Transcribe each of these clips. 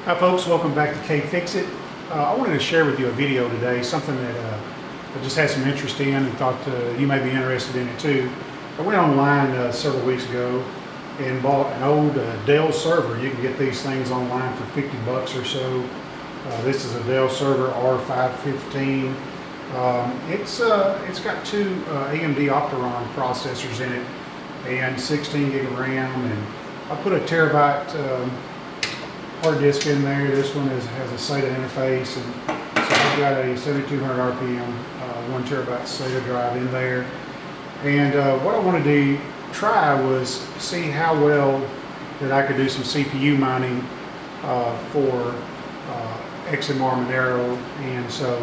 Hi folks, welcome back to K-Fix-It. I wanted to share with you a video today, something that I just had some interest in and thought you may be interested in it too. I went online several weeks ago and bought an old Dell server. You can get these things online for 50 bucks or so. This is a Dell server R515. It's got two AMD Opteron processors in it and 16 gig of RAM, and I put a terabyte hard disk in there. This one has a SATA interface, and so I've got a 7200 RPM 1 terabyte SATA drive in there. And what I wanted to try was see how well that I could do some CPU mining for XMR Monero, and so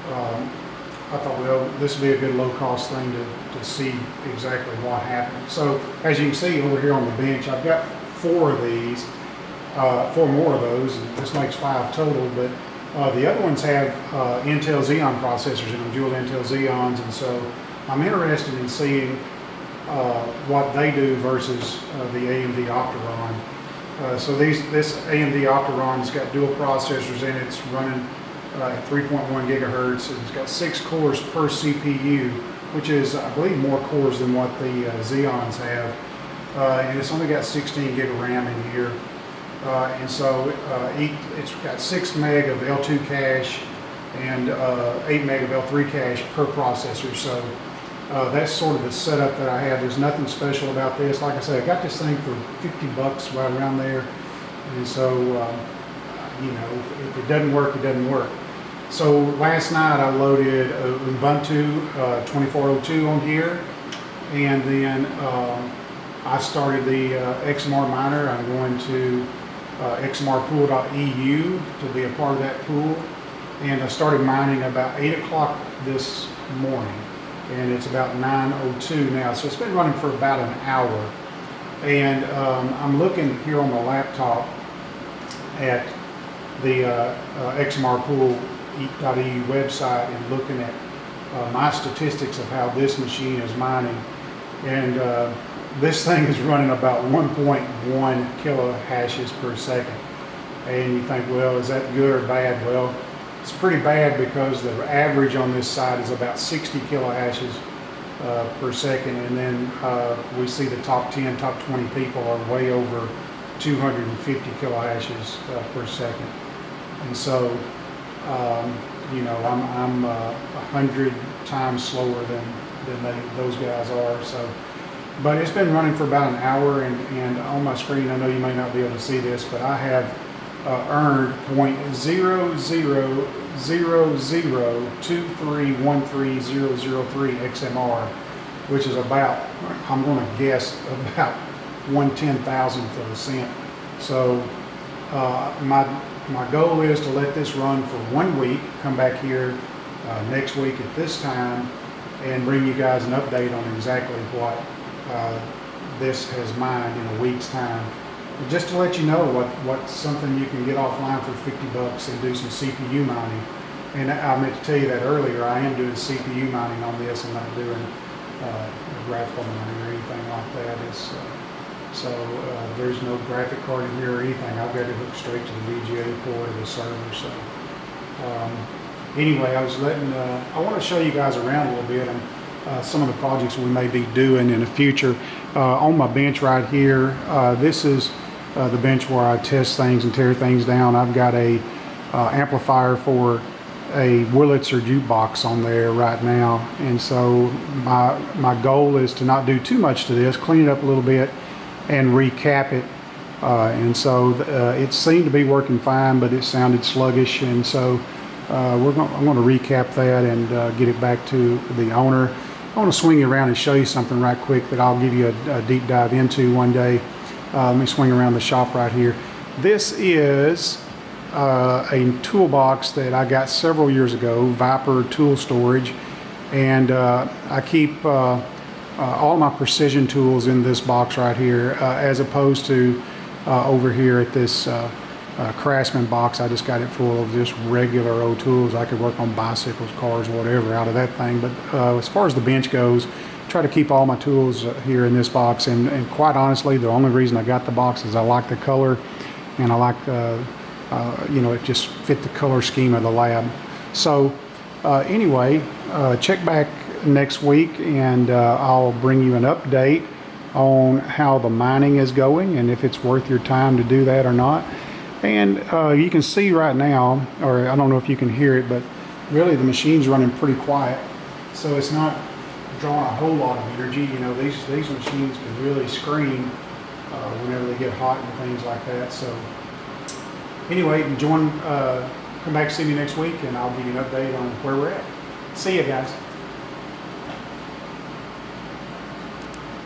I thought, well, this would be a good low-cost thing to see exactly what happened. So as you can see over here on the bench, I've got four of these. Four more of those, and this makes 5 total, but the other ones have Intel Xeon processors in them, dual Intel Xeons, and so I'm interested in seeing what they do versus the AMD Opteron. So this AMD Opteron's got dual processors in it. It's running at 3.1 gigahertz, and it's got 6 cores per CPU, which is, I believe, more cores than what the Xeons have, and it's only got 16 gig of RAM in here. And so it's got 6 meg of L2 cache and 8 meg of L3 cache per processor. So that's sort of the setup that I have. There's nothing special about this. Like I said, I got this thing for 50 bucks right around there. And so, you know, if it doesn't work, it doesn't work. So last night I loaded Ubuntu 24.02 on here, and then I started the XMR miner. I'm going to xmrpool.eu to be a part of that pool, and I started mining about 8 o'clock this morning, and it's about 9:02 now, so it's been running for about an hour. And I'm looking here on the laptop at the xmrpool.eu website and looking at my statistics of how this machine is mining, and this thing is running about 1.1 kilo hashes per second. And you think, well, is that good or bad? Well, it's pretty bad, because the average on this side is about 60 kilo hashes per second, and then we see the top 10, top 20 people are way over 250 kilo hashes per second. And so, you know, I'm 100 times slower than those guys are. So. But it's been running for about an hour, and on my screen, I know you may not be able to see this, but I have earned 0.00023130003 XMR, which is about, I'm going to guess, about 1/10,000th of a cent. So my goal is to let this run for 1 week, come back here next week at this time, and bring you guys an update on exactly what this has mined in a week's time. Just to let you know what's something you can get offline for 50 bucks and do some CPU mining. And I meant to tell you that earlier, I am doing CPU mining on this. I'm not doing graphical mining or anything like that. There's no graphic card in here or anything. I've got it hooked straight to the VGA port of the server. So anyway, I want to show you guys around a little bit, and some of the projects we may be doing in the future. On my bench right here, this is the bench where I test things and tear things down. I've got a amplifier for a Wurlitzer jukebox on there right now, and so my goal is to not do too much to this, clean it up a little bit, and recap it. And so it seemed to be working fine, but it sounded sluggish, and so I'm going to recap that and get it back to the owner. I want to swing you around and show you something right quick that I'll give you a deep dive into one day. Let me swing around the shop right here. This is a toolbox that I got several years ago, Viper tool storage, and I keep all my precision tools in this box right here, as opposed to over here at this Craftsman box. I just got it full of just regular old tools. I could work on bicycles, cars, whatever out of that thing. But as far as the bench goes, try to keep all my tools here in this box. And quite honestly, the only reason I got the box is I like the color, and I like you know, it just fit the color scheme of the lab. So anyway, check back next week and I'll bring you an update on how the mining is going and if it's worth your time to do that or not. And you can see right now, or I don't know if you can hear it, but really the machine's running pretty quiet, so it's not drawing a whole lot of energy. You know, these machines can really scream whenever they get hot and things like that. So anyway, come back to see me next week and I'll give you an update on where we're at. See you guys.